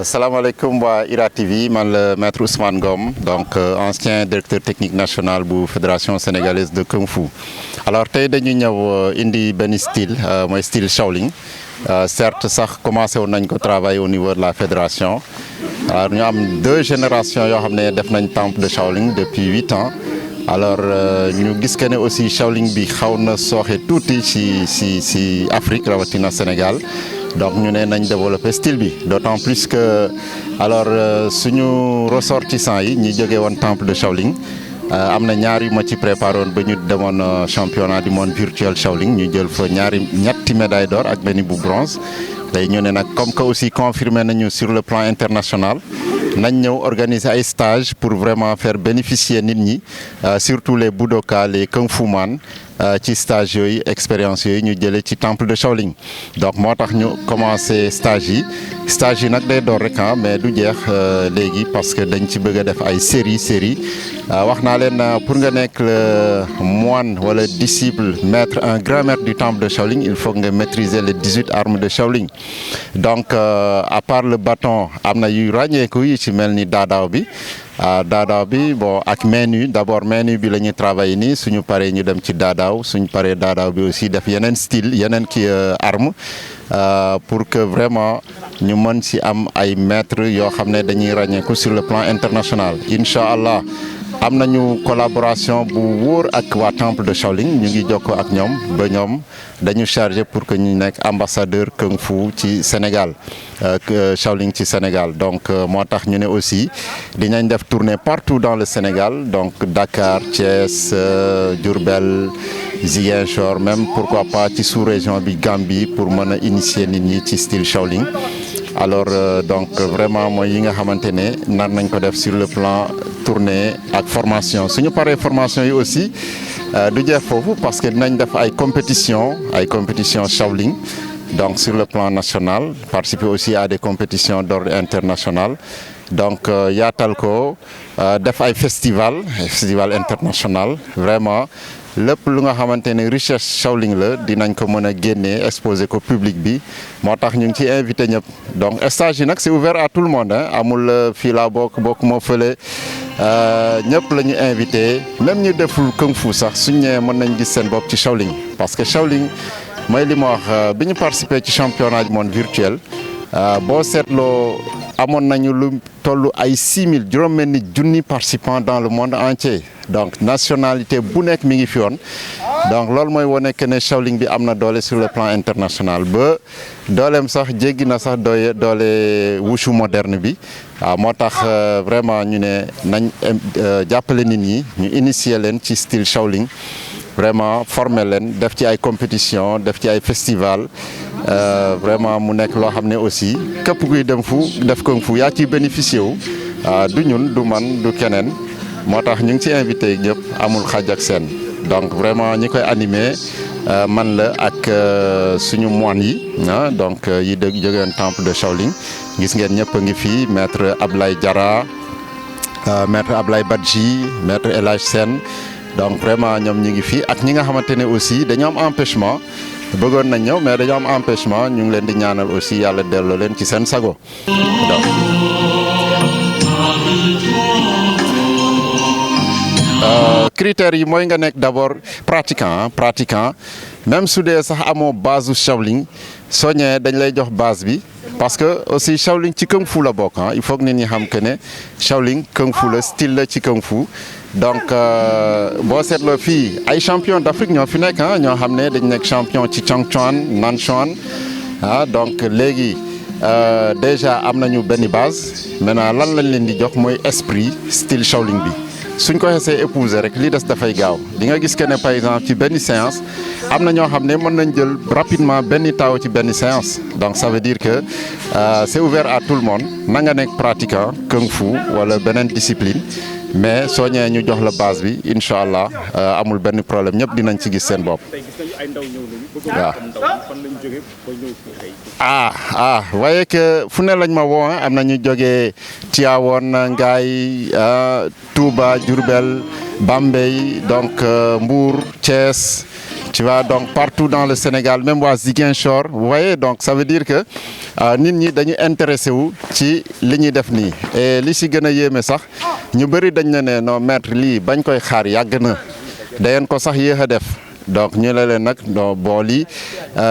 asalaamaaleykum waa IRA TV man la maître Ousmane Ngom donc ancien directeur technique national bu fédération sénégalaise de Kung Fu. Alors tey dañu ñëw indi benn style mooy style Shaolin certes sax commencé woon nañ ko travailler au niveau de la fédération alors ñu am 2 générations yoo xam ne def nañ temple de Shaolin depuis 8 ans. Alors ñu gis que ne aussi Shaolin bi xaw na sooxe tuuti ci Afrique rawatina Sénégal donc ñu ne nañ développer style bi d'autant plus que alors suñu ressortissants yi ñi jógee woon temple de Shaolin am na ñaar yu ma ci préparé woon ba ñu demoon championnat du monde virtuel Shaolin ñu jël fa ñetti médaille d'or ak benn bu bronze tey ñu ne nag comme que aussi confirmé nañu sur le plan international nañ ñëw organiser ay stage pour vraiment faire bénéficier nit ñi surtout les budoka les kung fu man ci stage yooyu expérience yooyu ñu jëlee ci temple de Shaolin donc moo tax ñu commencé stage yi nag day door rek mais du jeex léegi parce que dañ ci bëgg a def ay série wax naa leen pour nga nekk moine wala disciple maître un grand maître du temple de Shaolin il faut nga maîtriser les 18 armes de Shaolin donc à part le bâton am na yu ràññeeku yi ci mel ni daadaaw bi daadaaw bi bon ak main nue d'abord main nue bi la ñuy travailler nii suñu paree ñu dem ci daadaaw suñu paree daadaaw bi aussi def yeneen style yeneen arme pour que vraiment ñu mën ci am ay maîtres yoo xam ne dañuy ràññeeku sur le plan international incha allah am nañu collaboration bu wóor ak waa temple de Shaolin ñu ngi jokkoo ak ñoom ba ñoom dañu chargé pour que ñu nekk ambassadeur kung fu ci Sénégal Shaolin ci Sénégal donc moo tax ñu ne aussi dinañ def tournée partout dans le Sénégal donc Dakar Thiès Diourbel Ziguinchor même pourquoi pas ci sous-région bi Gambie pour mën a initier nit ñi ci style Shaolin alors donc vraiment mooy yi nga xamante ne nar nañ ko def sur le plan tournée ak formation suñu paree formation yi aussi du jeex foofu parce que dinañ def ay compétition Shaolin donc sur le plan national participer aussi à des compétitions d'ordre international donc yaatal ko def ay festival international vraiment lépp lu nga xamante ne richesse Shaolin la dinañ ko mën a génnee exposer ko public bi moo tax ñu ngi ciy invité ñëpp donc stage yi nag c'est ouvert à tout le monde amul fii laa bokk moo fële ñëpp la ñu invité même ñu deful kung fu sax suñ ñëwee mën nañ gis seen bopp ci Shaolin parce que Shaolin mooy li ma wax bi ñu participer ci championnat du monde virtuel boo seetloo amoon nañu lu tollu ay 6000 juróom-benni junni participants dans le monde entier donc nationalité bu nekk mi ngi fi woon donc loolu mooy wane que ne Shaolin bi am na doole sur le plan international ba dooleem sax jéggi na sax doole wushu moderne bi waaw moo tax vraiment ñu ne nañ jàppale nit ñi ñu initier leen ci style Shaolin vraiment former leen def ci ay compétition def ci ay festival vraiment mu nekk loo xam ne aussi képp kuy dem fu def kung fu yaa ciy bénéficier wu du ñun du man du keneen moo tax ñu ngi ci invité ñëpp amul xaj ak seen donc vraiment ñi koy animé man la ak suñu moine yi donc yi jógeen temple de Shaolin gis ngeen ñëpp a ngi fii maître Ablaye Diarra maître Ablaye Badji maître El Hadj Sène donc vraiment ñoom ñi ngi fii ak ñi nga xamante ne aussi dañu am empêchement bëggoon nañ ñëw mais dañu am empêchement ñu ngi leen di ñaanal aussi yàlla delloo leen ci seen sago donc critères yi mooy nga nekk d'abord pratiquant même su dee sax amoo base u Shaolin soo ñëwee dañ lay jox base bi parce que aussi Shaolin ci kung fu la bokk il faut que nit ñi xam que ne Shaolin kung fu la style la ci kung fu donc boo seetloo fii ay champion d'Afrique ñoo fi nekk ñoo xam ne dañ nekk champion ci Chang Chuan Nan Chuan donc léegi déjà am nañu benn base maintenant lan lañ leen di jox mooy esprit style Shaolin bi suñ ko xesee épouser rek li des dafay gaaw di nga gis que ne par exemple ci benn séance am na ñoo xam ne mën nañ jël rapidement benn taw ci benn séance donc ça veut dire que c'est ouvert à tout le monde na nga nekk pratiquant kung fu wala beneen discipline mais soo ñëwee ñu jox la base bi incha allah amul benn problème ñëpp dinañ ci gis seen bopp. waaw waaye que fu ne lañ ma woo am na ñu jógee Tivaouane Ngaye Touba Diourbel Bambey donc Mbour Thiès tu vois, donc partout dans le Sénégal, même waa Ziguinchor, vous voyez, donc ça veut dire que nit ñi dañu intéressé wu ci li ñuy def nii et li si gën a yéeme sax ñu bëri dañ ne non maître lii bañ koy xaar yàgg na dangeen ko sax yéex a def donc ñu ne leen nag non bon lii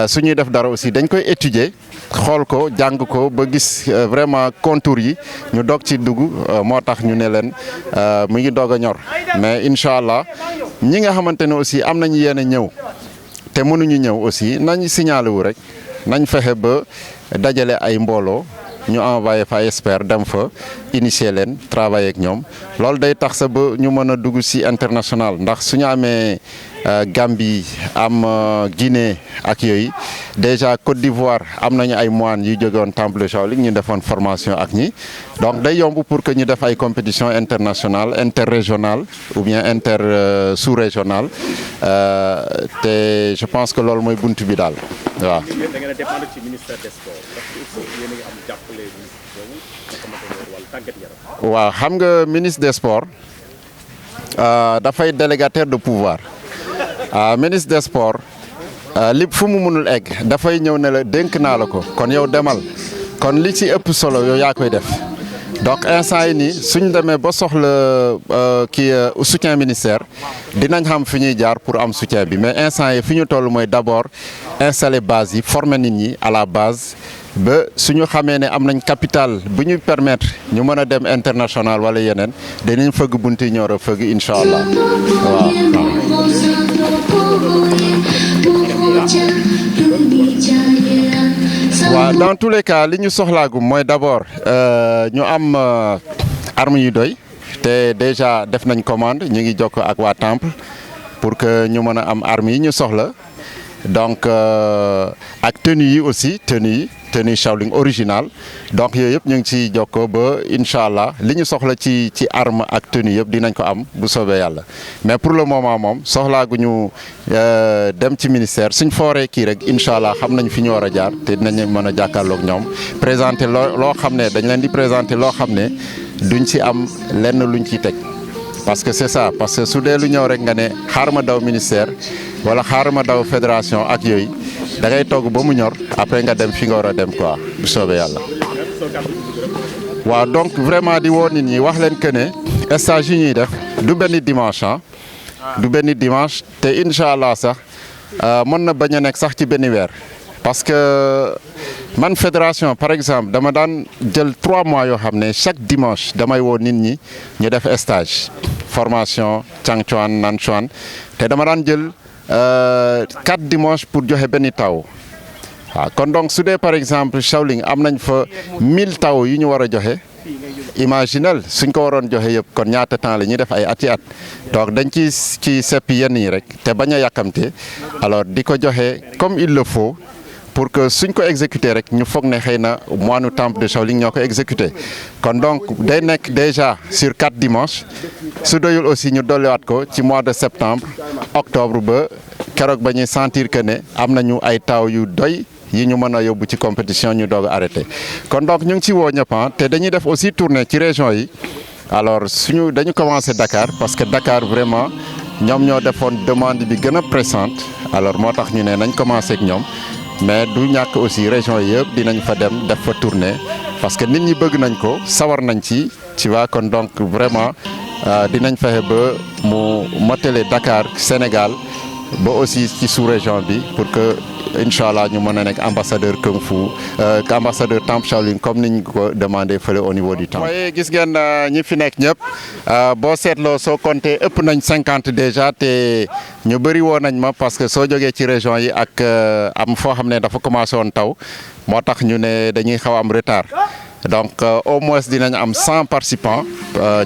su ñuy def dara aussi dañ koy étudier xool ko jàng ko ba gis vraiment contours yi ñu doog ci dugg moo tax ñu ne leen mu ngi doog a ñor mais incha allah ñi nga xamante ne aussi am nañu yéen a ñëw te mënuñu ñëw aussi nañ signalé wu rek nañ fexe ba dajale ay mbooloo ñu envoyé fa ay experts dem fa initier leen travailler ak ñoom loolu day tax sa ba ñu mën a dugg ci international ndax su ñu amee Gambie am Guinée ak yooyu déjà Côte d'Ivoire am nañu ay moines yu jógewoon Temple Shaolin ñu defoon formation ak ñi donc day yomb pour que ñu def ay compétition internationale interrégionale ou bien inter sous-régionale te je pense que loolu mooy buntu bi daal waaw. da ngeen a dépendre ci ministère des sports parce que aussi yéen a ngi am jàppale ministre boobu nga xamante ne wàllu tàggat yaram. waaw xam nga ministre des sports dafay délégataire de pouvoir ministre des sports li fu mu mënul egg dafay ñëw ne la dénk naa la ko kon yow demal kon li ci ëpp solo yow yaa koy def donc instant yi nii suñ demee ba soxla soutien ministère dinañ xam fi ñuy jaar pour am soutien bi mais instant yi fi ñu toll mooy d'abord installer base yi former nit ñi à la base ba suñu xamee ne am nañ capital bu ñu permettre ñu mën a dem international wala yeneen dinañ fëgg bunti yi ñor a fëgg incha allah waaw. waaw dans tous les cas li ñu soxlaagum mooy d'abord ñu am armes yu doy te déjà def nañ commande ñu ngi jokk ak waa Temple pour que ñu mën a am armes yi ñu soxla donc ak tenue yi aussi tenue Shaolin original donc yooyu yëpp ñu ngi ciy jokkoo ba incha allah li ñu soxla ci arme ak tenue yëpp dinañ ko am bu soobee yàlla mais pour le moment moom soxlaaguñu dem ci ministère suñ fooree kii rek incha allah xam nañ fi ñu war a jaar te dinañ mën a jàkkaarloog ñoom présenter loo xam ne dañ leen di présenter loo xam ne duñ ci am lenn luñ ciy teg parce que c'est ça parce que su dee lu ñëw rek nga ne xaar ma daw ministère wala xaar ma daw fédération ak yooyu da ngay togg ba mu ñor après nga dem fi nga war a dem quoi bu soobee yàlla. waaw donc vraiment di woo nit ñi wax leen que ne stage yi ñuy def du benn dimanche du benn dimanche te incha allah sax mën na bañ a nekk sax ci benn weer parce que man fédération par exemple dama daan jël 3 mois yoo xam ne chaque dimanche damay woo nit ñi ñu def stage formation Changchuan Nanchuan te dama daan jël 4 dimanches pour joxe benn taw waaw kon donc su dee par exemple Shaolin am nañ fa 1000 taw yu ñu war a joxe imaginel suñ ko waroon joxe yëpp kon ñaata temps la ñuy def ay ati at donc dañ ci seppi yenn yi rek te bañ a yàkkamte alors di ko joxe comme il le faut pour que suñ ko exécuter rek ñu foog ne xëy na moine Temple de Shaolin ñoo ko exécuter kon donc day nekk déjà sur 4 dimanches su doyul aussi ñu dolliwaat ko ci mois de septembre octobre ba keroog ba ñuy sentir que ne am nañu ay taw yu doy yi ñu mën a yóbbu ci compétition ñu doog a arrêté kon donc ñu ngi ci woo ñëpp te dañuy def aussi tournée ci région yi alors dañu commencé Dakar parce que Dakar vraiment ñoom ñoo defoon demande bi gën a pressante alors moo tax ñu ne nañ commencé ak ñoom mais du ñàkk aussi région yi yëpp dinañ fa dem def fa tournée parce que nit ñi bëgg nañ ko sawar nañ ci tu vois kon donc vraiment dinañ fexe ba mu motale Dakar Sénégal ba aussi ci sous-région bi pour que incha allah ñu mën a nekk ambassadeur Kung Fu ambassadeur Temple Shaolin comme niñ ko demandé fële au niveau du temple. waaye gis ngeen ñi fi nekk ñëpp boo seetloo soo compté ëpp nañ 50 déjà te ñu bëri woo nañ ma parce que soo jógee ci région yi ak am foo xam ne dafa commencé woon taw moo tax ñu ne dañuy xaw am retard. donc au moins dinañ am 100 participants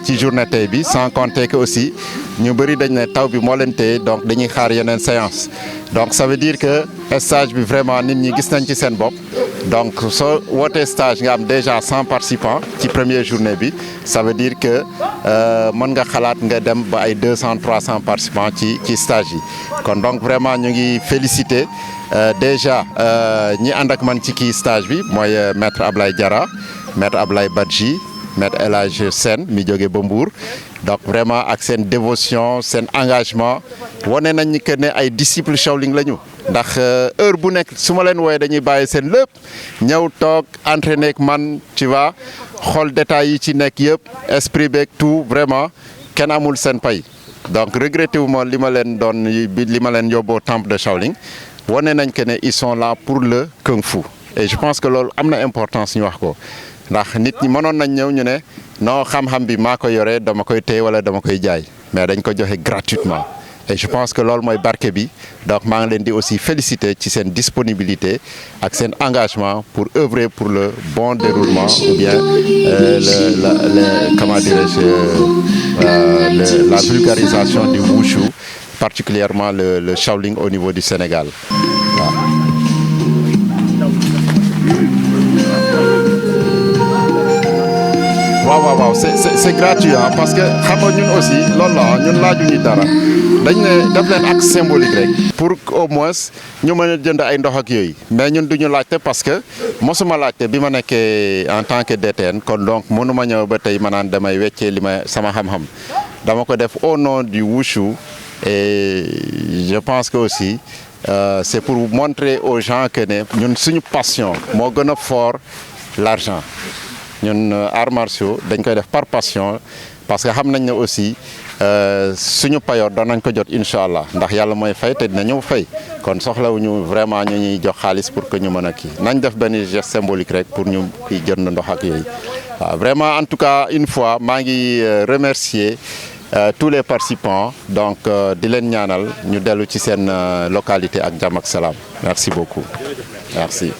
ci journée tey bi sans compter que aussi ñu bëri dañ ne taw bi moo leen téye donc dañuy xaar yeneen séance donc ça veut dire que stage bi vraiment nit ñi gis nañ ci seen bopp donc soo wootee stage nga am déjà 100 participants ci première journée bi ça veut dire que mën nga xalaat nga dem ba ay 200 300 participants ci stage yi kon donc vraiment ñu ngi féliciter déjà ñi ànd ak man ci kii stage bi mooy maître Ablaye Diarra maître Ablaye Badji Maître El Hadj Sène mi jóge ba Mbour donc vraiment ak seen dévotion seen engagement wane nañ que ne ay disciples Shaolin lañu ndax heure bu nekk su ma leen wooyee dañuy bàyyi seen lépp ñëw toog entraîner ak man tu vois xool détails yi ci nekk yëpp esprit beeg tout vraiment kenn amul seen pay donc regretté wu ma li ma leen doon li ma leen yóbboo temple de Shaolin wane nañ que ne ils sont là pour le kung fu et je pense que loolu am na importance ñu wax ko ndax nit ñi mënoon nañ ñëw ñu ne non xam-xam bi maa ko yore dama koy téye wala dama koy jaay mais dañ ko joxe gratuitement et je pense que loolu mooy barke bi donc maa ngi leen di aussi féliciter ci seen disponibilité ak seen engagement pour œuvrer pour le bon déroulement ou bien comment dirais-je la vulgarisation du wushu particulièrement le Shaolin au niveau du Sénégal waaw c'est gratuit parce que xam nga ñun aussi loolu la ñun laajuñu dara dañ ne def leen acte symbolique rek pour au moins ñu mën a jënd ay ndox ak yooyu mais ñun duñu laajte parce que mosuma laajte bi ma nekkee en tant que DTN kon donc mënuma ñëw ba tey ma naan damay weccee li ma sama xam-xam dama ko def au nom du wushu et je pense que aussi c'est pour montrer aux gens que ne ñun suñu passion moo gën a fort l'argent ñun arts martiaux dañ koy def par passion parce que xam nañ ne aussi suñu payoor doon nañ ko jot incha allah ndax yàlla mooy fay te dina ñëw fay kon soxlawuñu vraiment ñu ñuy jox xaalis pour que ñu mën a kii nañ def benn geste symbolique rek pour ñu jënd ndox ak yooyu waaw vraiment en tout cas une fois maa ngi remercier tous les participants donc di leen ñaanal ñu dellu ci seen localité ak jàmm ak salaam merci beaucoup merci.